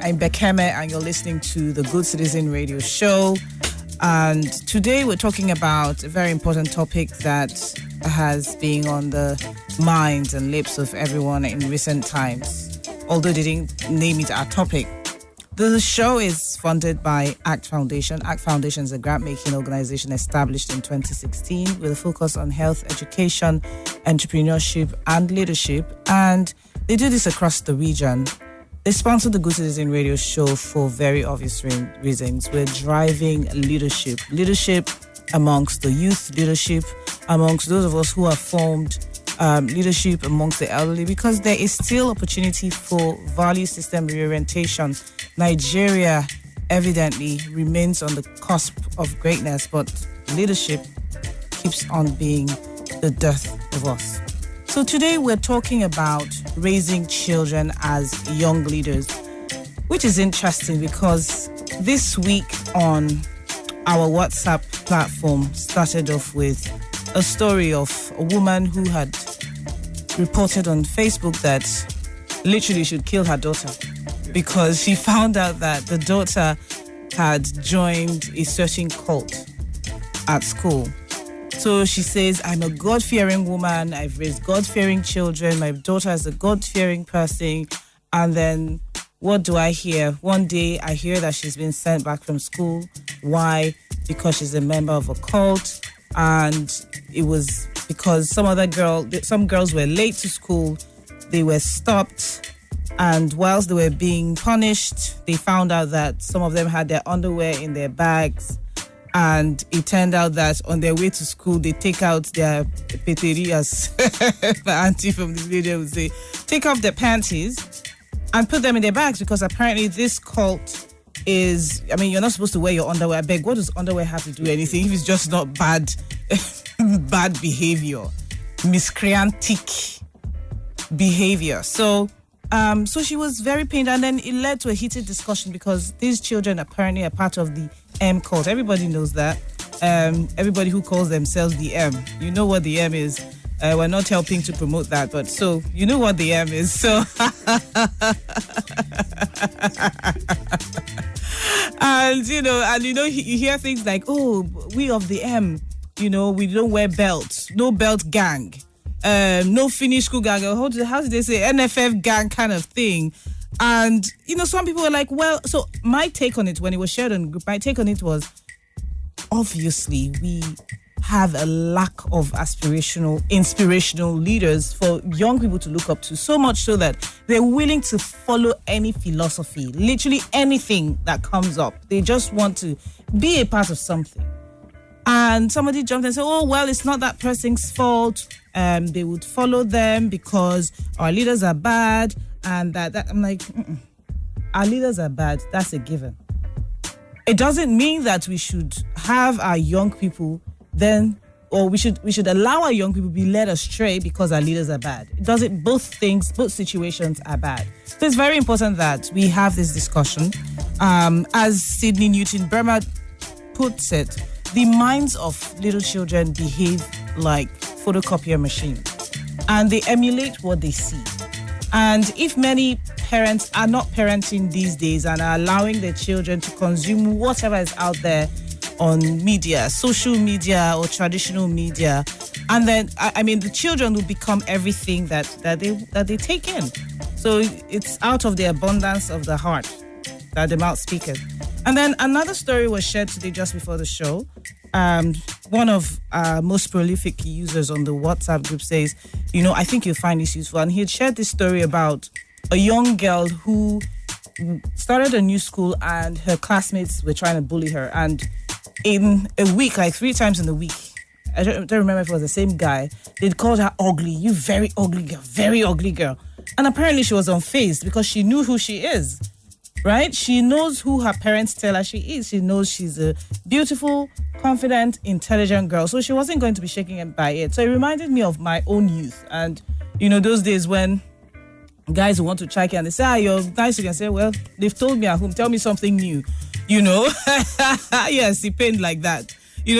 I'm Bekeme, and you're listening to the Good Citizen Radio Show. And today we're talking about a very important topic that has been on the minds and lips of everyone in recent times, although they didn't name it our topic. The show is funded by ACT Foundation. ACT Foundation is a grant-making organization established in 2016 with a focus on health, education, entrepreneurship, and leadership. And they do this across the region. They sponsor the Good Citizen Radio Show for very obvious reasons. We're driving leadership amongst the youth, leadership amongst those of us who have formed leadership amongst the elderly, because there is still opportunity for value system reorientation. Nigeria evidently remains on the cusp of greatness, but leadership keeps on being the death of us. So today we're talking about raising children as young leaders, which is interesting because this week on our WhatsApp platform started off with a story of a woman who had reported on Facebook that literally should kill her daughter because she found out that the daughter had joined a certain cult at school. So she says, I'm a God-fearing woman. I've raised God-fearing children. My daughter is a God-fearing person. And then what do I hear? One day I hear that she's been sent back from school. Why? Because she's a member of a cult. And it was because some girls were late to school. They were stopped. And whilst they were being punished, they found out that some of them had their underwear in their bags. And it turned out that on their way to school, they take out their peterias. My auntie from the video would say, take off their panties and put them in their bags, because apparently this cult is, you're not supposed to wear your underwear. I beg, what does underwear have to do anything if it's just not bad behavior, miscreantic behavior? So she was very pained, and then it led to a heated discussion because these children apparently are part of the M cult. Everybody knows that. Everybody who calls themselves the M, you know what the M is. We're not helping to promote that, but so you know what the M is. So and you hear things like, oh, we of the M, we don't wear belts, no belt gang. No Finnish school gang, how did they say, NFF gang kind of thing. And, some people were like, well, so my take on it, when it was shared on the group, my take on it was, obviously, we have a lack of inspirational leaders for young people to look up to, so much so that they're willing to follow any philosophy, literally anything that comes up. They just want to be a part of something. And somebody jumped and said, oh, well, it's not that person's fault. They would follow them because our leaders are bad. And that I'm like, our leaders are bad. That's a given. It doesn't mean that we should have our young people we should allow our young people to be led astray because our leaders are bad. It doesn't, both situations are bad. So it's very important that we have this discussion. As Sidney Newton Burma puts it, the minds of little children behave like photocopier machines, and they emulate what they see. And if many parents are not parenting these days and are allowing their children to consume whatever is out there on media, social media or traditional media, and then the children will become everything that they take in. So it's out of the abundance of the heart that the mouth speaketh. And then another story was shared today just before the show. One of our most prolific users on the WhatsApp group says, I think you'll find this useful. And he had shared this story about a young girl who started a new school and her classmates were trying to bully her. And in a week, like 3 times in a week, I don't remember if it was the same guy, they'd called her ugly, you very ugly girl. And apparently she was unfazed because she knew who she is. Right? She knows who her parents tell her she is. She knows she's a beautiful, confident, intelligent girl. So she wasn't going to be shaken by it. So it reminded me of my own youth. And, those days when guys who want to check and they say, you're nice, you can say, well, they've told me at home, tell me something new. Yes, it pained like that.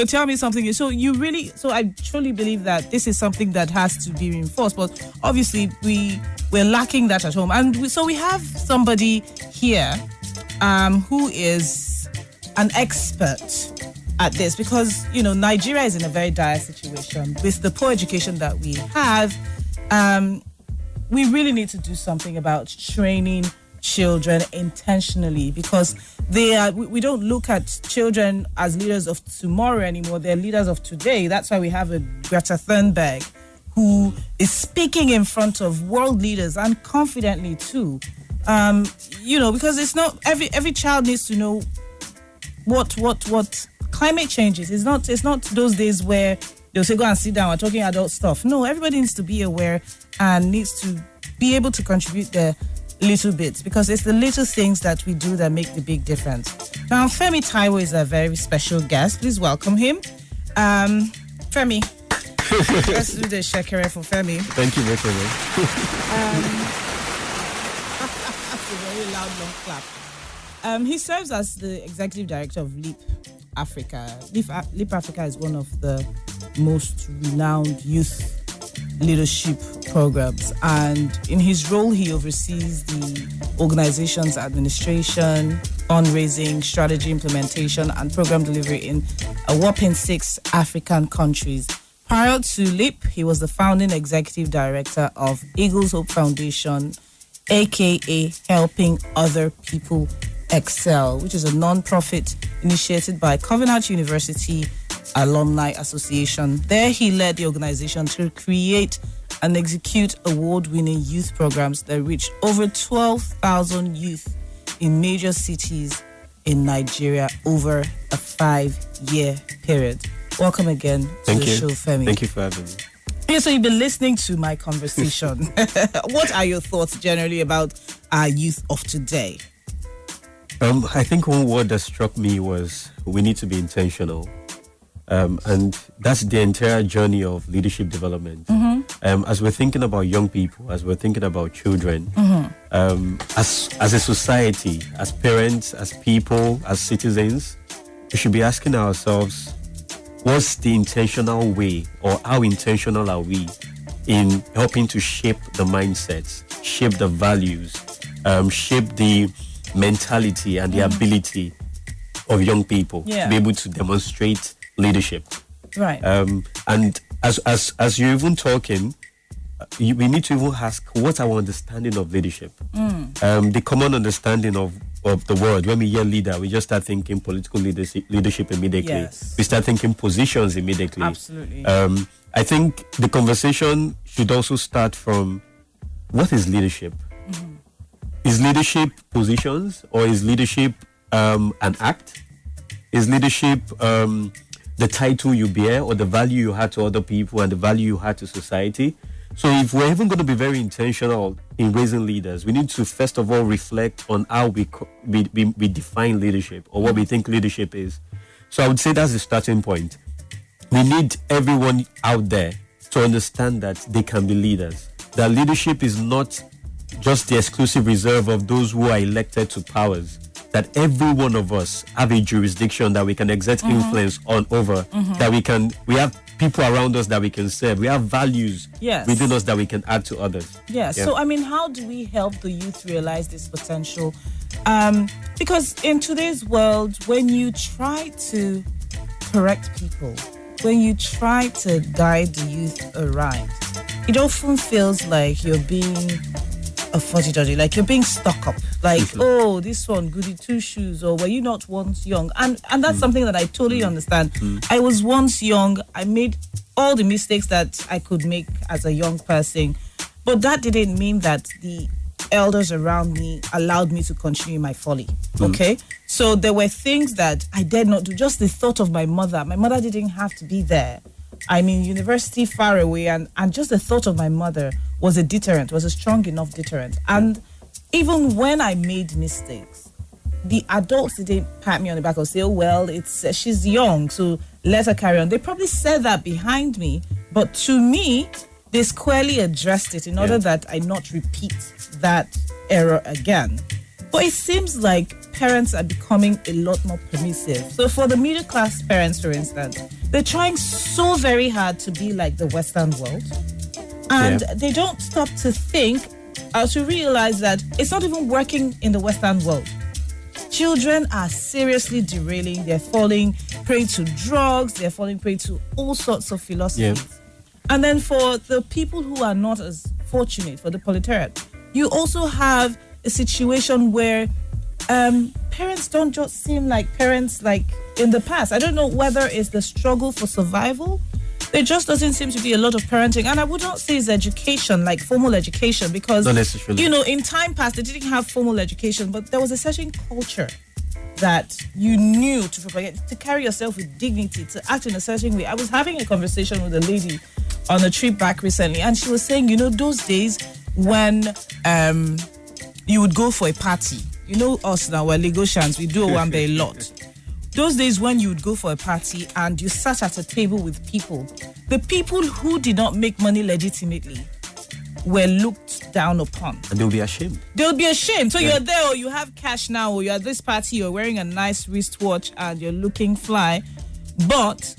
Tell me something new. So I truly believe that this is something that has to be reinforced. But obviously, we're lacking that at home. And so we have somebody here who is an expert at this, because Nigeria is in a very dire situation with the poor education that we have. We really need to do something about training children intentionally, because we don't look at children as leaders of tomorrow anymore. They're leaders of today. That's why we have a Greta Thunberg who is speaking in front of world leaders, and confidently too. Because it's not every child needs to know what climate change is. It's not those days where they'll say, go and sit down, we're talking adult stuff. No, everybody needs to be aware and needs to be able to contribute their little bits, because it's the little things that we do that make the big difference. Now, Femi Taiwo is a very special guest. Please welcome him. Femi, let's do the shekere for Femi. Thank you, Mr. That's a very loud, long clap. He serves as the executive director of LEAPAfrica. LEAPAfrica is one of the most renowned youth leadership programs, and in his role he oversees the organization's administration, fundraising, strategy implementation and program delivery in a whopping 6 African countries. Prior to LEAP, he was the founding executive director of Eagles Hope Foundation, aka Helping Other People Excel, which is a non-profit initiated by Covenant University Alumni Association. There he led the organization to create and execute award-winning youth programs that reached over 12,000 youth in major cities in Nigeria over a 5-year period. Welcome again to the show, Femi. Thank you for having me. Yeah, so you've been listening to my conversation. What are your thoughts generally about our youth of today? I think one word that struck me was we need to be intentional. And that's the entire journey of leadership development. Mm-hmm. As we're thinking about young people, as we're thinking about children, mm-hmm. As a society, as parents, as people, as citizens, we should be asking ourselves, what's the intentional way, or how intentional are we in helping to shape the mindsets, shape the values, shape the mentality and the ability of young people to be able to demonstrate leadership, right? And as you're even talking, we need to even ask, what's our understanding of leadership? The common understanding of the word, when we hear leader, we just start thinking political leadership immediately. Yes. We start thinking positions immediately. Absolutely. I think the conversation should also start from, what is leadership? Mm-hmm. Is leadership positions, or is leadership an act? Is leadership the title you bear, or the value you had to other people and the value you had to society? So if we're even going to be very intentional in raising leaders, we need to first of all reflect on how we define leadership, or what we think leadership is. So I would say that's the starting point. We need everyone out there to understand that they can be leaders. That leadership is not just the exclusive reserve of those who are elected to powers. That every one of us have a jurisdiction that we can exert influence on over, that we have people around us that we can serve. We have values within us that we can add to others. So, how do we help the youth realize this potential? Because in today's world, when you try to correct people, when you try to guide the youth aright, it often feels like you're being a fudgy-dudgy, like you're being stuck up, like, oh, this one, goody two shoes, or were you not once young? And that's something that I totally understand. I was once young. I made all the mistakes that I could make as a young person, but that didn't mean that the elders around me allowed me to continue my folly. Okay, so there were things that I dared not do. Just the thought of my mother didn't have to be there. I'm in university far away, and just the thought of my mother was a deterrent, was a strong enough deterrent. And even when I made mistakes, the adults didn't pat me on the back or say, oh, well, she's young, so let her carry on. They probably said that behind me, but to me, they squarely addressed it in order that I not repeat that error again. But it seems like parents are becoming a lot more permissive. So for the middle class parents, for instance, they're trying so very hard to be like the Western world. And they don't stop to think or to realize that it's not even working in the Western world. Children are seriously derailing. They're falling prey to drugs. They're falling prey to all sorts of philosophies. Yeah. And then for the people who are not as fortunate, for the proletariat, you also have a situation where parents don't just seem like parents like in the past. I don't know whether it's the struggle for survival. There just doesn't seem to be a lot of parenting. And I would not say it's education, like formal education, because, Not necessarily. you know, in time past, they didn't have formal education, but there was a certain culture that you knew to propagate, to carry yourself with dignity, to act in a certain way. I was having a conversation with a lady on a trip back recently, and she was saying, you know, those days when you would go for a party, you know us now, we're Lagosians, we do Owambe a lot. Those days when you would go for a party and you sat at a table with people, the people who did not make money legitimately were looked down upon. And they'll be ashamed. They'll be ashamed. So you're there, or you have cash now, or you're at this party, you're wearing a nice wristwatch and you're looking fly, but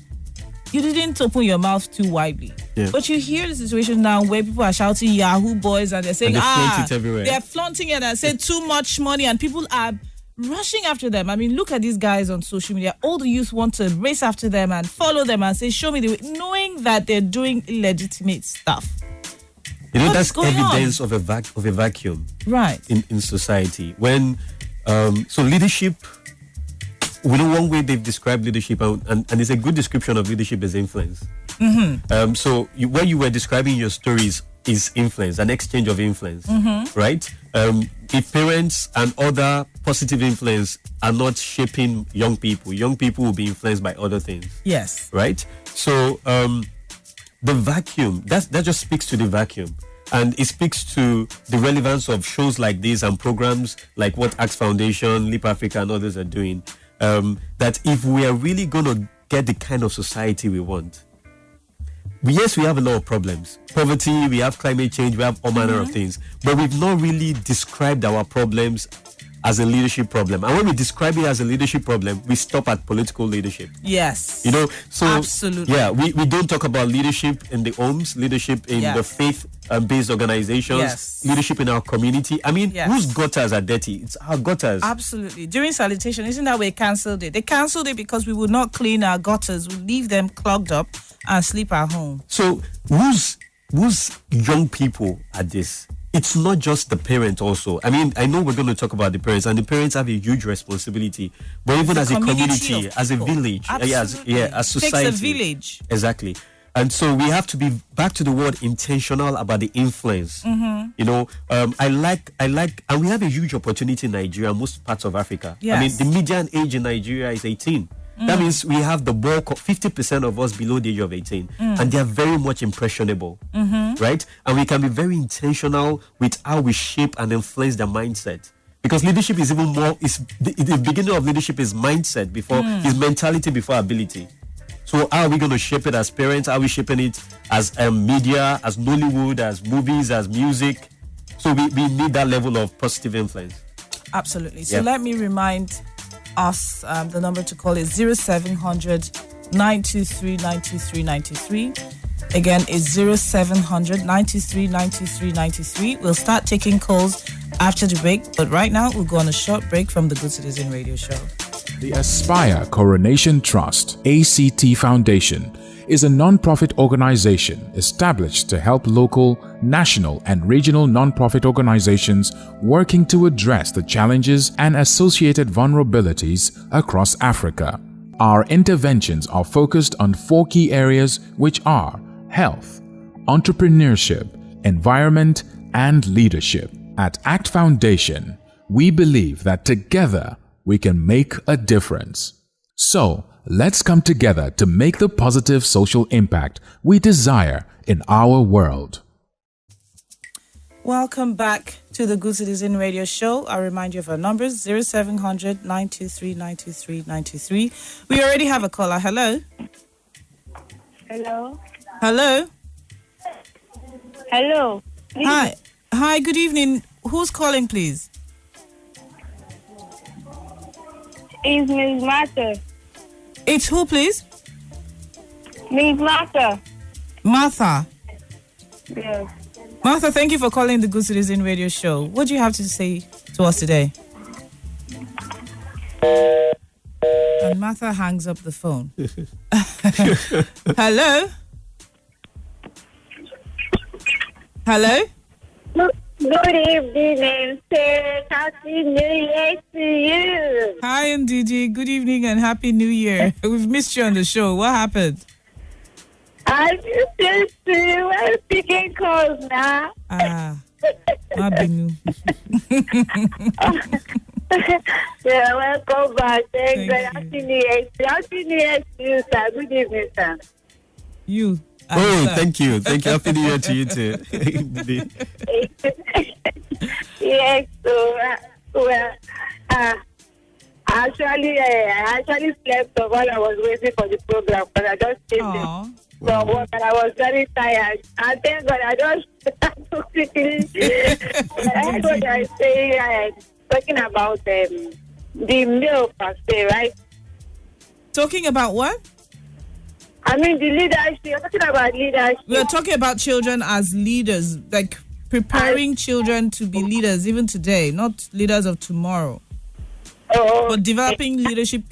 you didn't open your mouth too widely. Yeah. But you hear the situation now where people are shouting Yahoo boys and they're saying, And they flaunt it everywhere. they're flaunting it and say too much money, and people are rushing after them. I mean, look at these guys on social media. All the youth want to race after them and follow them and say, show me the way, knowing that they're doing illegitimate stuff. You know, What's that's going evidence of a vacuum Right. in society. When so leadership, we know one way they've described leadership, and it's a good description of leadership is influence. So what you were describing your stories is influence, an exchange of influence, right? If parents and other positive influence are not shaping young people will be influenced by other things. Yes. Right? So the vacuum, that just speaks to the vacuum. And it speaks to the relevance of shows like this and programs like what Axe Foundation, LEAPAfrica and others are doing. That if we are really going to get the kind of society we want, yes, we have a lot of problems. Poverty, we have climate change, we have all manner of things. But we've not really described our problems as a leadership problem. And when we describe it as a leadership problem, we stop at political leadership. Yes. You know, so absolutely. Yeah, we don't talk about leadership in the homes, leadership in the faith-based organizations, leadership in our community. I mean, whose gutters are dirty? It's our gutters. Absolutely. During sanitation, isn't that we cancelled it? They cancelled it because we would not clean our gutters. We leave them clogged up and sleep at home. So who's young people at this? It's not just the parent also. I mean, I know we're going to talk about the parents, and the parents have a huge responsibility. But even as a community, as a village, as society. It takes a village. Exactly. And so we have to be back to the word intentional about the influence. You know, I like, and we have a huge opportunity in Nigeria, most parts of Africa. Yes. I mean, the median age in Nigeria is 18. That means we have the bulk of 50% of us below the age of 18, and they are very much impressionable, right? And we can be very intentional with how we shape and influence their mindset. Because leadership is even more, the beginning of leadership is mindset is mentality before ability. So how are we going to shape it as parents? How are we shaping it as media, as Nollywood, as movies, as music? So we need that level of positive influence. Absolutely. So let me remind us, the number to call is 0700 923 923 93. Again, it's 0700 923 923 93. We'll start taking calls after the break, but right now we'll go on a short break from the Good Citizen Radio Show. The Aspire Coronation Trust, ACT Foundation, is a non-profit organization established to help local, national, and regional non-profit organizations working to address the challenges and associated vulnerabilities across Africa. Our interventions are focused on 4 key areas, which are health, entrepreneurship, environment, and leadership. At ACT Foundation, we believe that together we can make a difference. So, let's come together to make the positive social impact we desire in our world. Welcome back to the Good Citizen Radio Show. I'll remind you of our numbers, 0700 923 923 93. We already have a caller. Hello? Hello? Hello? Hello? Hi. Hi, good evening. Who's calling, please? It's Miss Martha. It's who, please? Miss Martha. Martha. Yes. Martha, thank you for calling the Good Citizen Radio Show. What do you have to say to us today? And Martha hangs up the phone. Hello? Hello? Good evening, sir. Happy New Year to you. Hi, Ndidi. Good evening and Happy New Year. We've missed you on the show. What happened? I'm just I'm picking calls now. Mabinu. Yeah, welcome back. Thank you. Happy New Year. Happy New Year to you, sir. Good evening, sir. You. Oh, sir. thank you. Thank you. Happy New Year to you too. Yes, so, I actually slept while I was waiting for the program, but I just came in Aw. from work and I was very tired. And thank God I just so quickly. I heard what I say, talking about the meal per se, right? Talking about what? I mean, the leadership. You're talking about leadership. We're talking about children as leaders, like preparing children to be leaders even today, not leaders of tomorrow, but developing leadership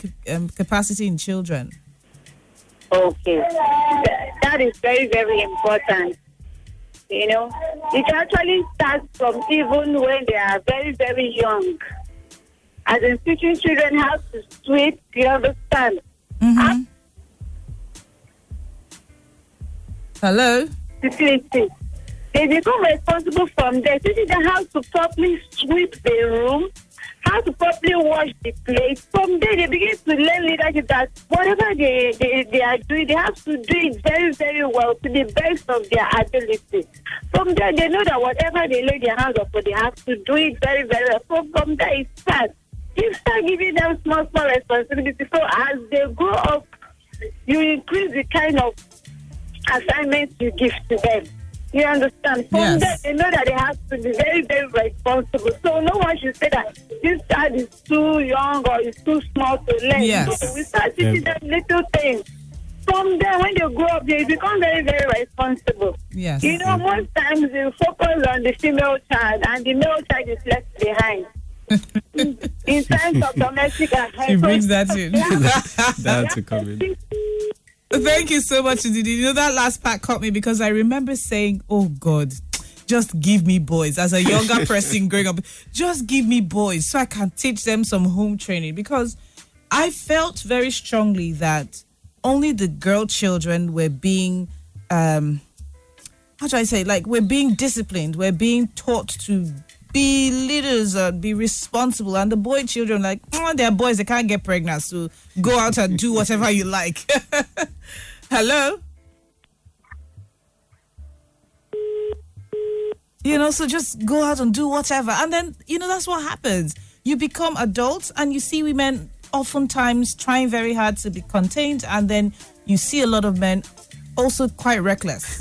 capacity in children. Okay. That is very, very important. You know, it actually starts from even when they are very, very young. As in teaching children how to sweep, you understand? Mm-hmm. Hello? They become responsible from there, teaching them how to properly sweep the room, how to properly wash the plate. From there, they begin to learn leadership that whatever they are doing, they have to do it very, very well to the best of their ability. From there, they know that whatever they lay their hands upon, they have to do it very, very well. So from there, it starts. You start giving them small responsibilities. So as they grow up, you increase the kind of assignments you give to them. You understand? From there, they know that they have to be very, very responsible. So no one should say that this child is too young or is too small to learn. Yes. So we start teaching them little things. From there, when they grow up, they become very, very responsible. Yes. You know, most times they focus on the female child and the male child is left behind. In terms of domestic affairs. She brings that in. That's a comment. Thank you so much, Ndidi. You know, that last part caught me because I remember saying, oh God, just give me boys. As a younger person growing up, just give me boys so I can teach them some home training, because I felt very strongly that only the girl children were being, how do I say, like, we're being disciplined. We're being taught to be leaders and be responsible. And the boy children, like, they're boys, they can't get pregnant, so go out and do whatever you like. Hello? You know, so just go out and do whatever. And then, you know, that's what happens. You become adults and you see women oftentimes trying very hard to be contained, and then you see a lot of men also quite reckless.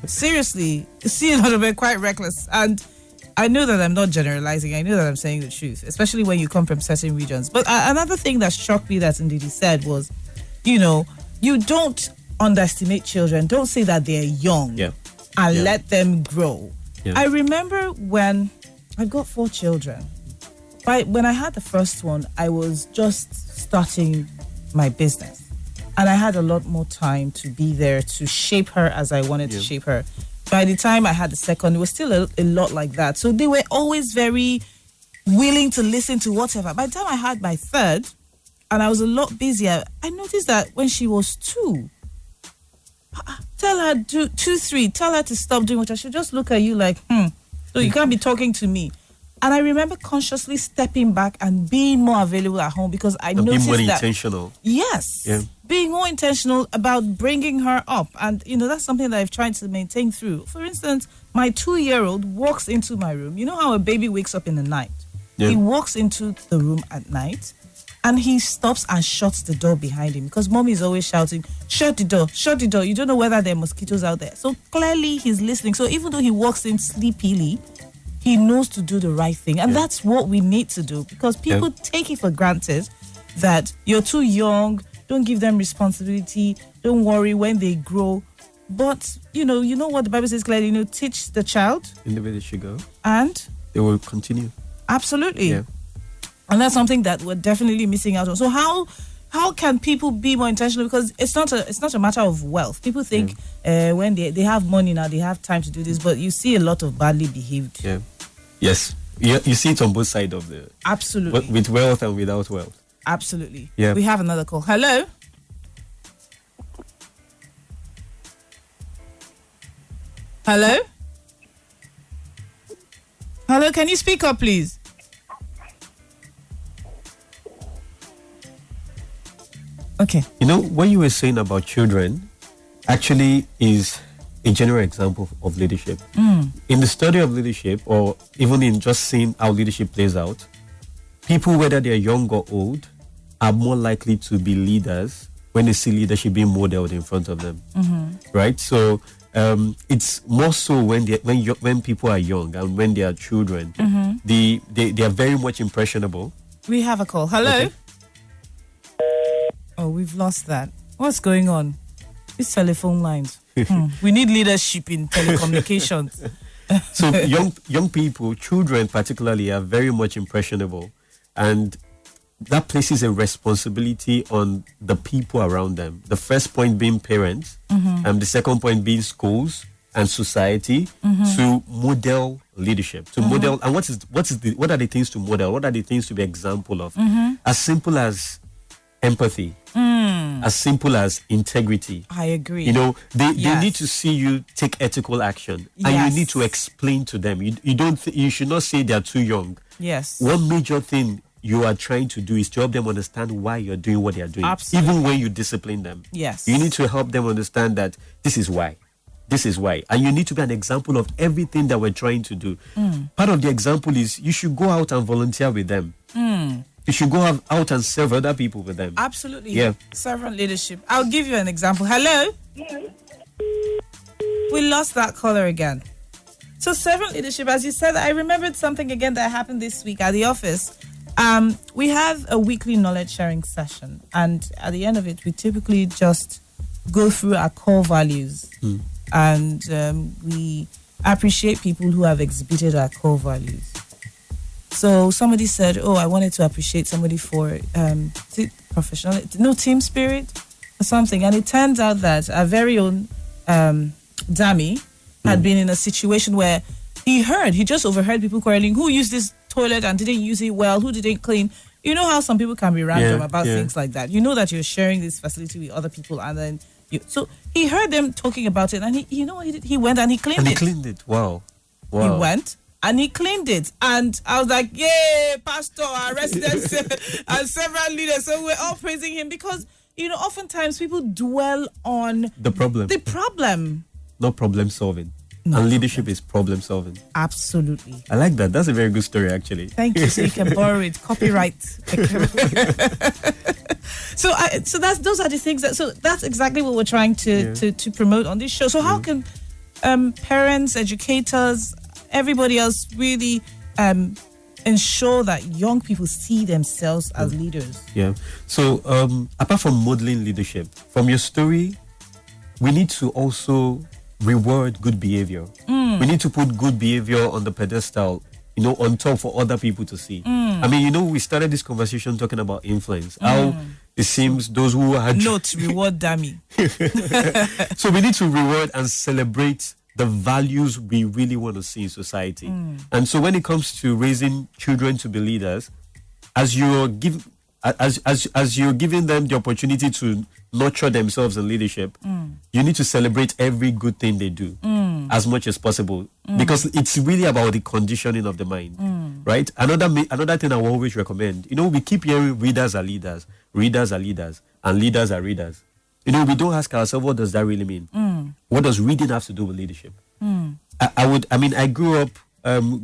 Seriously, you see a lot of men quite reckless. And I know that I'm not generalizing. I know that I'm saying the truth, especially when you come from certain regions. But another thing that shocked me that Ndidi said was, you know, you don't underestimate children. Don't say that they're young and let them grow. Yeah. I remember when I got 4 children. When I had the first one, I was just starting my business. And I had a lot more time to be there to shape her as I wanted to shape her. By the time I had the second, it was still a lot like that. So they were always very willing to listen to whatever. By the time I had my third, and I was a lot busier, I noticed that when she was 2, tell her 2, 3, tell her to stop doing what I should just look at you like, so you can't be talking to me. And I remember consciously stepping back and being more available at home, because I noticed being more that intentional. Yes. Yeah. Being more intentional about bringing her up. And, you know, that's something that I've tried to maintain through. For instance, my 2-year-old walks into my room. You know how a baby wakes up in the night? Yeah. He walks into the room at night and he stops and shuts the door behind him, because mommy is always shouting, shut the door, shut the door. You don't know whether there are mosquitoes out there. So clearly he's listening. So even though he walks in sleepily, he knows to do the right thing. And that's what we need to do, because people take it for granted that you're too young, don't give them responsibility, don't worry when they grow. But, you know what the Bible says clearly, teach the child in the way they should go. And they will continue. Absolutely. Yeah. And that's something that we're definitely missing out on. So how can people be more intentional? Because it's not a matter of wealth. People think when they have money now, they have time to do this, but you see a lot of badly behaved. Yeah. Yes. You see it on both sides of the... Absolutely. With wealth and without wealth. Absolutely. Yeah. We have another call. Hello? Hello? Hello, can you speak up, please? Okay. You know, what you were saying about children actually is a general example of leadership. In the study of leadership, or even in just seeing how leadership plays out, people, whether they're young or old, are more likely to be leaders when they see leadership being modeled in front of them. Right? So it's more so when people are young and when they are children, they are very much impressionable. We have a call. Hello? Okay. Oh, we've lost that. What's going on? These telephone lines. We need leadership in telecommunications. So young people, children particularly, are very much impressionable, and that places a responsibility on the people around them. The first point being parents, and the second point being schools and society, to model leadership, to model. And what are the things to model? What are the things to be example of? As simple as empathy, as simple as integrity. I agree. You know, they need to see you take ethical action, and you need to explain to them. You should not say they are too young. Yes. One major thing you are trying to do is to help them understand why you're doing what they are doing. Absolutely. Even when you discipline them. Yes. You need to help them understand that this is why. This is why. And you need to be an example of everything that we're trying to do. Part of the example is you should go out and volunteer with them. You should go out and serve other people with them. Absolutely. Yeah. Servant leadership. I'll give you an example. Hello? We lost that caller again. So servant leadership, as you said, I remembered something again that happened this week at the office. We have a weekly knowledge sharing session, and at the end of it, we typically just go through our core values, and we appreciate people who have exhibited our core values. So somebody said, "Oh, I wanted to appreciate somebody for team spirit or something," and it turns out that our very own Dami had been in a situation where he just overheard people quarreling. Who used this toilet and didn't use it well? Who didn't clean? You know how some people can be random about things like that. You know that you're sharing this facility with other people, and then so he heard them talking about it, and he went and he cleaned it. And he cleaned it. Wow. He went and he cleaned it, and I was like, "Yay, Pastor, our residents and several leaders." So we're all praising him because oftentimes people dwell on the problem. Not problem solving. And leadership is problem solving. Absolutely. I like that. That's a very good story, actually. Thank you. So you can borrow it. Copyright. So those are the things that's exactly what we're trying to promote on this show. So how can parents, educators, everybody else really ensure that young people see themselves as leaders? Yeah. So apart from modeling leadership, from your story, we need to also reward good behavior. We need to put good behavior on the pedestal, on top for other people to see. I mean, we started this conversation talking about influence. How it seems those who are... Not reward dummy. So we need to reward and celebrate the values we really want to see in society. And so when it comes to raising children to be leaders, as you're giving them the opportunity to nurture themselves in leadership, you need to celebrate every good thing they do as much as possible, because it's really about the conditioning of the mind, right? Another thing I will always recommend, we keep hearing readers are leaders, readers are leaders, and leaders are readers. We don't ask ourselves, what does that really mean? What does reading have to do with leadership? I grew up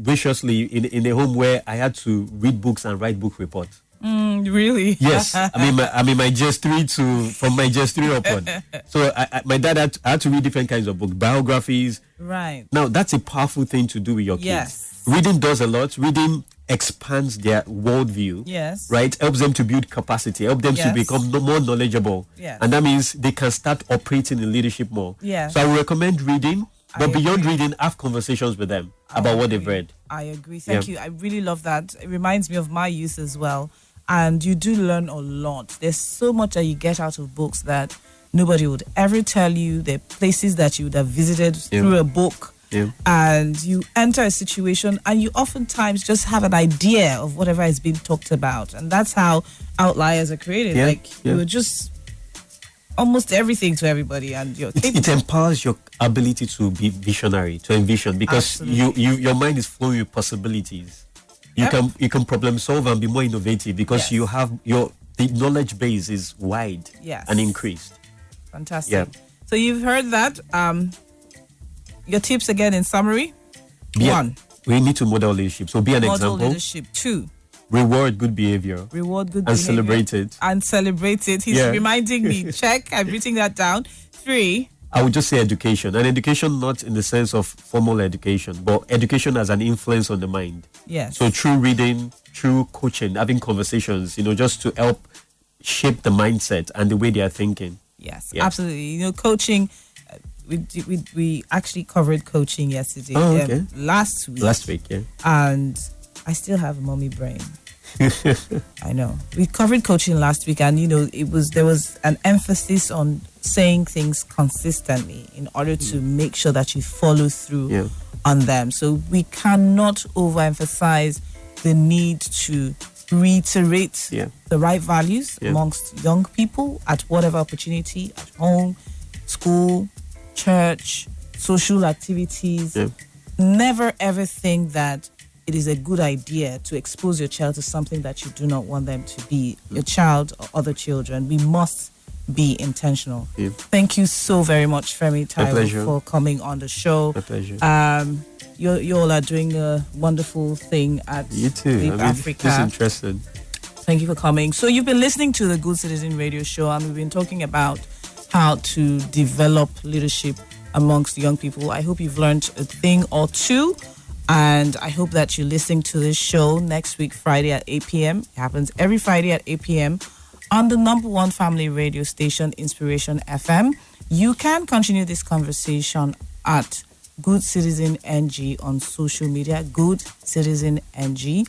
graciously in a home where I had to read books and write book reports. Really? Yes. I'm in my JS3 from my JS3 upward. So my dad had to read different kinds of books, biographies. Right. Now, that's a powerful thing to do with your kids. Yes. Reading does a lot. Reading expands their worldview. Yes. Right? Helps them to build capacity, help them to become more knowledgeable. Yes. And that means they can start operating in leadership more. Yes. So I would recommend reading. But beyond reading, have conversations with them about what they've read. I agree. Thank you. I really love that. It reminds me of my youth as well. And you do learn a lot. There's so much that you get out of books that nobody would ever tell you. There are places that you would have visited through a book. Yeah. And you enter a situation and you oftentimes just have an idea of whatever is being talked about. And that's how outliers are created. You are just almost everything to everybody. And it empowers your ability to be visionary, to envision, because your mind is flowing with possibilities. You can problem solve and be more innovative because you have the knowledge base is wide and increased. Fantastic. Yeah. So you've heard that. Your tips again in summary. 1. We need to model leadership. So be an example. Model leadership. 2. Reward good behavior. And celebrate it. And celebrate it. He's reminding me. Check. I'm writing that down. 3. I would just say education. And education not in the sense of formal education, but education as an influence on the mind. Yes. So through reading, through coaching, having conversations, just to help shape the mindset and the way they are thinking. Yes, absolutely. Coaching, we actually covered coaching yesterday. Oh, okay. Last week, yeah. And I still have a mommy brain. I know. We covered coaching last week, and there was an emphasis on saying things consistently in order to make sure that you follow through on them. So we cannot overemphasize the need to reiterate the right values amongst young people at whatever opportunity, at home, school, church, social activities. Never ever think that it is a good idea to expose your child to something that you do not want them to be, your child or other children. We must be intentional. Thank you so very much, Femi Taiwo, for coming on the show. My pleasure. You all are doing a wonderful thing at LEAPAfrica. Just interested. Thank you for coming. So you've been listening to the Good Citizen Radio Show, and we've been talking about how to develop leadership amongst young people. I hope you've learned a thing or two. And I hope that you're listening to this show next week, Friday at 8 p.m. It happens every Friday at 8 p.m. on the #1 family radio station, Inspiration FM. You can continue this conversation at Good Citizen NG on social media, Good Citizen NG.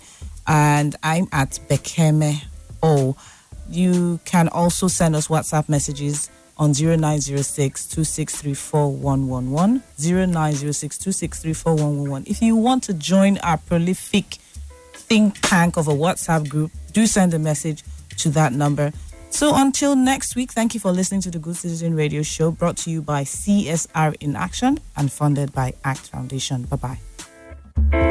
And I'm at Bekeme O. You can also send us WhatsApp messages on 0906-2634-111, 0906-2634-111. If you want to join our prolific think tank of a WhatsApp group, do send a message to that number. So until next week, thank you for listening to the Good Citizen Radio Show, brought to you by CSR in Action and funded by ACT Foundation. Bye-bye.